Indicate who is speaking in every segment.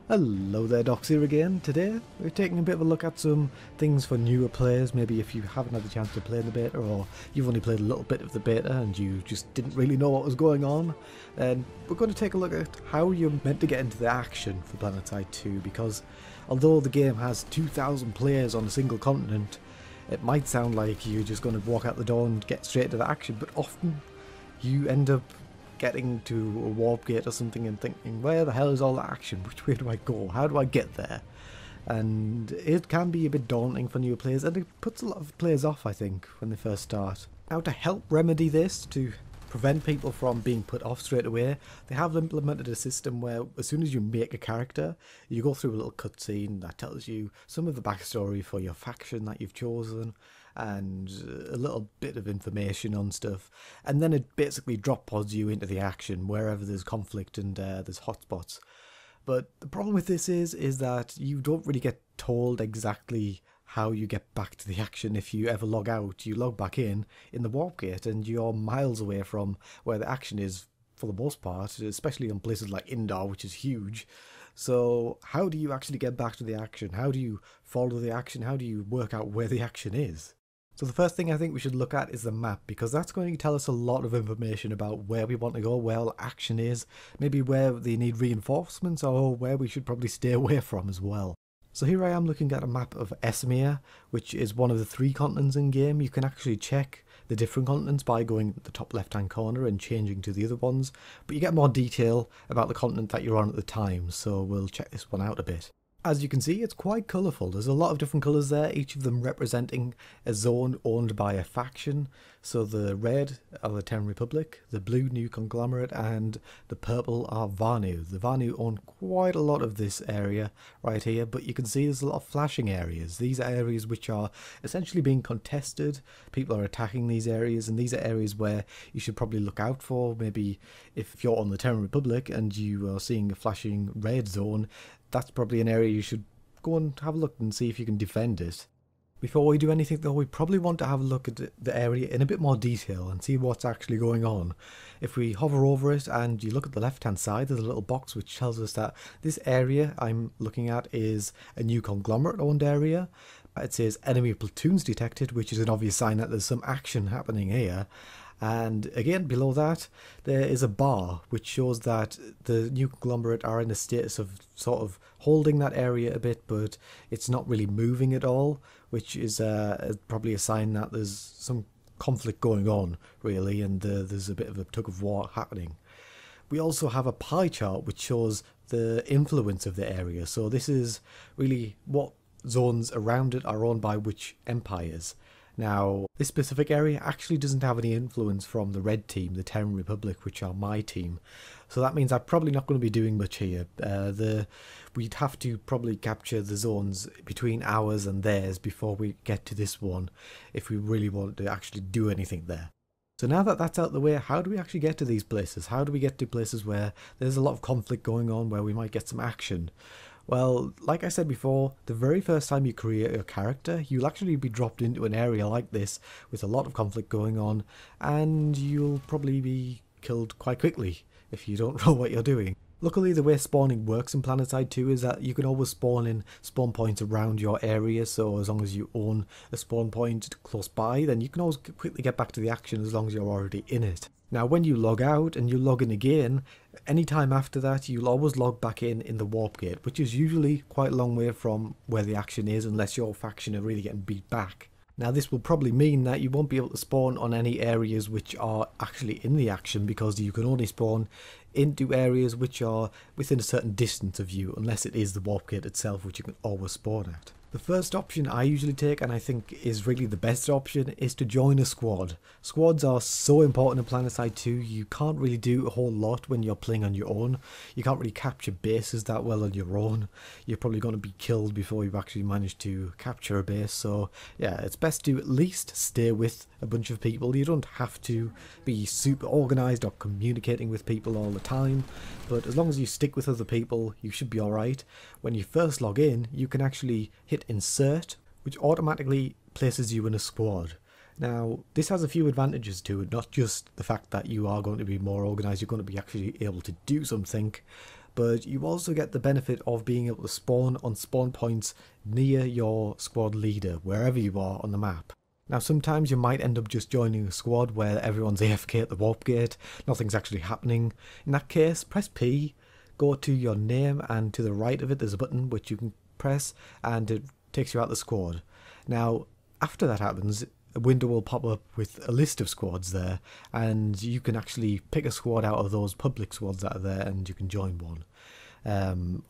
Speaker 1: Hello there, Docs here again. Today we're taking a bit of a look at some things for newer players. Maybe if you haven't had the chance to play in the beta, or you've only played a little bit of the beta and you just didn't really know what was going on, then we're going to take a look at how you're meant to get into the action for Planetside 2, because although the game has 2,000 players on a single continent, it might sound like you're just going to walk out the door and get straight to the action, but often you end up getting to a warp gate or something and thinking, where the hell is all the action? Which way do I go? How do I get there? And it can be a bit daunting for new players, and it puts a lot of players off, I think, when they first start. Now, to help remedy this, to prevent people from being put off straight away, they have implemented a system where as soon as you make a character, you go through a little cutscene that tells you some of the backstory for your faction that you've chosen, and a little bit of information on stuff, and then it basically drop pods you into the action wherever there's conflict and there's hotspots. But the problem with this is that you don't really get told exactly how you get back to the action. If you ever log out, you log back in the warp gate and you're miles away from where the action is for the most part, especially in places like Indar, which is huge. So how do you actually get back to the action? How do you follow the action? How do you work out where the action is? So the first thing I think we should look at is the map, because that's going to tell us a lot of information about where we want to go, where action is, maybe where they need reinforcements, or where we should probably stay away from as well. So here I am looking at a map of Esmir, which is one of the 3 continents in game. You can actually check the different continents by going to the top left hand corner and changing to the other ones, but you get more detail about the continent that you're on at the time, so we'll check this one out a bit. As you can see, it's quite colourful. There's a lot of different colours there, each of them representing a zone owned by a faction. So the red are the Terran Republic, the blue New Conglomerate, and the purple are Vanu. The Vanu own quite a lot of this area right here, but you can see there's a lot of flashing areas. These are areas which are essentially being contested. People are attacking these areas, and these are areas where you should probably look out for. Maybe if you're on the Terran Republic and you are seeing a flashing red zone, that's probably an area you should go and have a look and see if you can defend it. Before we do anything though, we probably want to have a look at the area in a bit more detail and see what's actually going on. If we hover over it and you look at the left hand side, there's a little box which tells us that this area I'm looking at is a New Conglomerate owned area. It says enemy platoons detected, which is an obvious sign that there's some action happening here. And again, below that, there is a bar which shows that the New Conglomerate are in a status of sort of holding that area a bit, but it's not really moving at all, which is probably a sign that there's some conflict going on, really, and there's a bit of a tug of war happening. We also have a pie chart which shows the influence of the area, so this is really what zones around it are owned by which empires. Now, this specific area actually doesn't have any influence from the red team, the Terran Republic, which are my team. So that means I'm probably not going to be doing much here. We'd have to probably capture the zones between ours and theirs before we get to this one, if we really want to actually do anything there. So now that that's out of the way, how do we actually get to these places? How do we get to places where there's a lot of conflict going on, where we might get some action? Well, like I said before, the very first time you create your character, you'll actually be dropped into an area like this with a lot of conflict going on, and you'll probably be killed quite quickly if you don't know what you're doing. Luckily, the way spawning works in Planetside 2 is that you can always spawn in spawn points around your area, so as long as you own a spawn point close by, then you can always quickly get back to the action as long as you're already in it. Now, when you log out and you log in again, any time after that, you'll always log back in the warp gate, which is usually quite a long way from where the action is, unless your faction are really getting beat back. Now, this will probably mean that you won't be able to spawn on any areas which are actually in the action, because you can only spawn into areas which are within a certain distance of you, unless it is the warp gate itself, which you can always spawn at. The first option I usually take, and I think is really the best option, is to join a squad. Squads are so important in Planetside 2, you can't really do a whole lot when you're playing on your own. You can't really capture bases that well on your own. You're probably going to be killed before you've actually managed to capture a base, so yeah, it's best to at least stay with a bunch of people. You don't have to be super organised or communicating with people all the time, but as long as you stick with other people, you should be alright. When you first log in, you can actually hit insert, which automatically places you in a squad. Now, this has a few advantages to it, not just the fact that you are going to be more organised, you're going to be actually able to do something, but you also get the benefit of being able to spawn on spawn points near your squad leader, wherever you are on the map. Now sometimes you might end up just joining a squad where everyone's AFK at the warp gate, nothing's actually happening. In that case, press P, go to your name, and to the right of it there's a button which you can press and it takes you out the squad. Now after that happens, a window will pop up with a list of squads there, and you can actually pick a squad out of those public squads that are there and you can join one.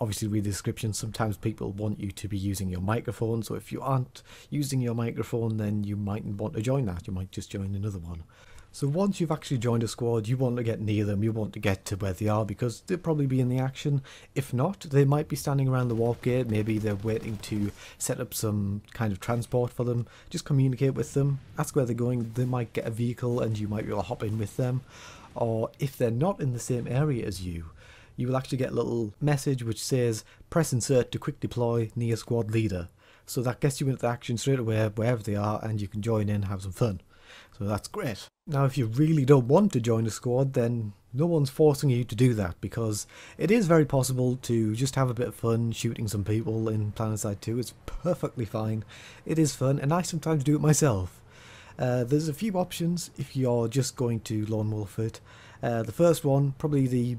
Speaker 1: Obviously read the description, sometimes people want you to be using your microphone, so if you aren't using your microphone then you mightn't want to join that, you might just join another one. So once you've actually joined a squad, you want to get near them, you want to get to where they are because they'll probably be in the action. If not, they might be standing around the warp gate, maybe they're waiting to set up some kind of transport for them. Just communicate with them, ask where they're going, they might get a vehicle and you might be able to hop in with them. Or if they're not in the same area as you, you will actually get a little message which says press insert to quick deploy near squad leader. So that gets you into action straight away wherever they are and you can join in, have some fun. So that's great. Now if you really don't want to join a squad, then no one's forcing you to do that, because it is very possible to just have a bit of fun shooting some people in Planetside 2. It's perfectly fine. It is fun and I sometimes do it myself. There's a few options if you're just going to lone wolf it. The first one, probably the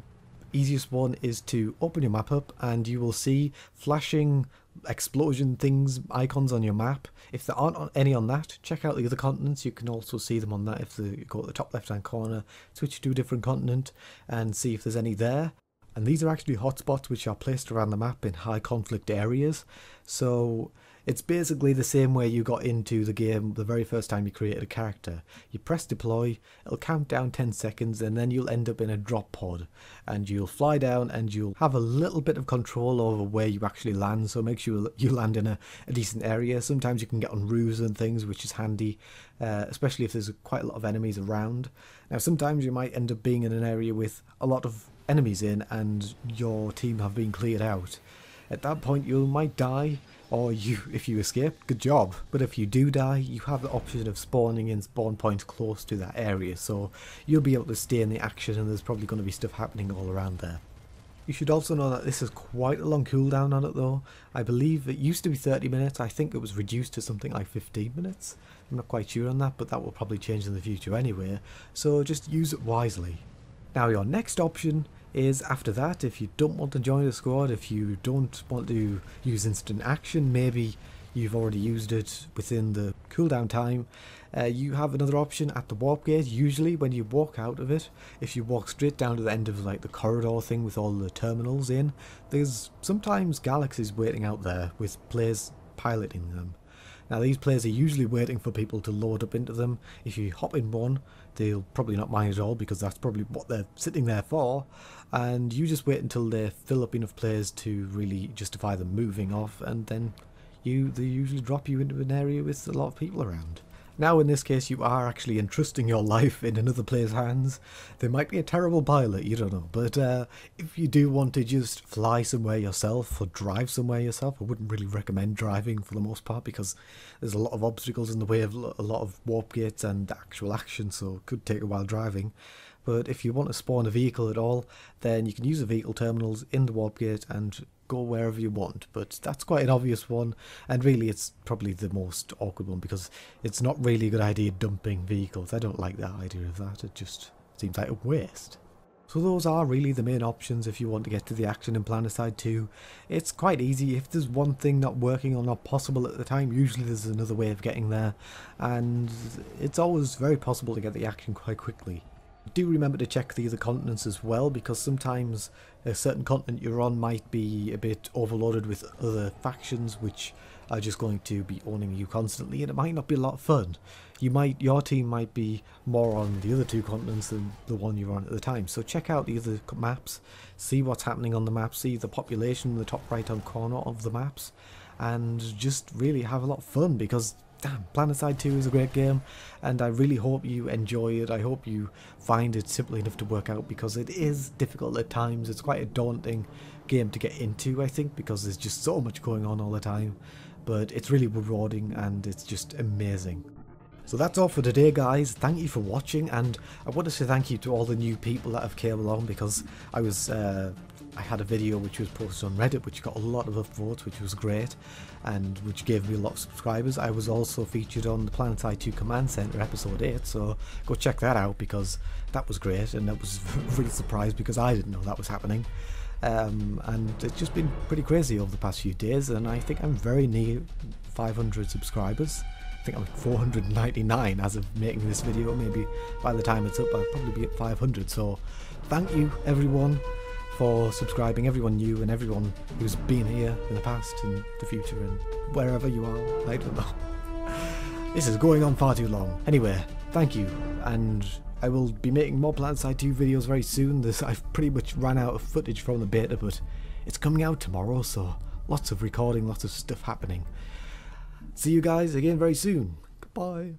Speaker 1: easiest one, is to open your map up and you will see flashing explosion things, icons on your map. If there aren't any on that, check out the other continents. You can also see them on that. If you go to the top left hand corner, switch to a different continent and see if there's any there. And these are actually hotspots which are placed around the map in high conflict areas. So it's basically the same way you got into the game the very first time you created a character. You press deploy, it'll count down 10 seconds and then you'll end up in a drop pod. And you'll fly down and you'll have a little bit of control over where you actually land, so make sure you land in a decent area. Sometimes you can get on roofs and things, which is handy, especially if there's quite a lot of enemies around. Now sometimes you might end up being in an area with a lot of enemies in and your team have been cleared out. At that point you might die, or if you escape, good job. But if you do die, you have the option of spawning in spawn points close to that area, so you'll be able to stay in the action and there's probably going to be stuff happening all around there. You should also know that this has quite a long cooldown on it though. I believe it used to be 30 minutes, I think it was reduced to something like 15 minutes. I'm not quite sure on that, but that will probably change in the future anyway, so just use it wisely. Now your next option is after that, if you don't want to join the squad, if you don't want to use instant action, maybe you've already used it within the cooldown time, you have another option at the warp gate. Usually when you walk out of it, if you walk straight down to the end of like the corridor thing with all the terminals in, there's sometimes galaxies waiting out there with players piloting them. Now these players are usually waiting for people to load up into them. If you hop in one, they'll probably not mind at all because that's probably what they're sitting there for, and you just wait until they fill up enough players to really justify them moving off, and then they usually drop you into an area with a lot of people around. Now in this case you are actually entrusting your life in another player's hands. They might be a terrible pilot, you don't know, but if you do want to just fly somewhere yourself or drive somewhere yourself, I wouldn't really recommend driving for the most part because there's a lot of obstacles in the way of a lot of warp gates and actual action, so it could take a while driving. But if you want to spawn a vehicle at all, then you can use the vehicle terminals in the warp gate and go wherever you want. But that's quite an obvious one, and really it's probably the most awkward one because it's not really a good idea dumping vehicles. I don't like the idea of that, it just seems like a waste. So those are really the main options if you want to get to the action in Planetside 2. It's quite easy. If there's one thing not working or not possible at the time, usually there's another way of getting there, and it's always very possible to get the action quite quickly. Do remember to check the other continents as well, because sometimes a certain continent you're on might be a bit overloaded with other factions which are just going to be owning you constantly, and it might not be a lot of fun. Your team might be more on the other two continents than the one you're on at the time, so check out the other maps, see what's happening on the map, see the population in the top right hand corner of the maps, and just really have a lot of fun because damn, Planetside 2 is a great game, and I really hope you enjoy it. I hope you find it simple enough to work out, because it is difficult at times. It's quite a daunting game to get into, I think, because there's just so much going on all the time, but it's really rewarding and it's just amazing. So that's all for today, guys. Thank you for watching, and I want to say thank you to all the new people that have came along, because I was I had a video which was posted on Reddit which got a lot of upvotes, which was great, and which gave me a lot of subscribers. I was also featured on the Planetside 2 Command Center episode 8, so go check that out because that was great, and I was really surprised because I didn't know that was happening. And it's just been pretty crazy over the past few days, and I think I'm very near 500 subscribers. I think I'm at 499 as of making this video. Maybe by the time it's up I'll probably be at 500, so thank you everyone for subscribing, everyone new and everyone who's been here in the past and the future and wherever you are. I don't know. This is going on far too long. Anyway, thank you, and I will be making more Planetside 2 videos very soon. I've pretty much ran out of footage from the beta, but it's coming out tomorrow, so lots of recording, lots of stuff happening. See you guys again very soon. Goodbye.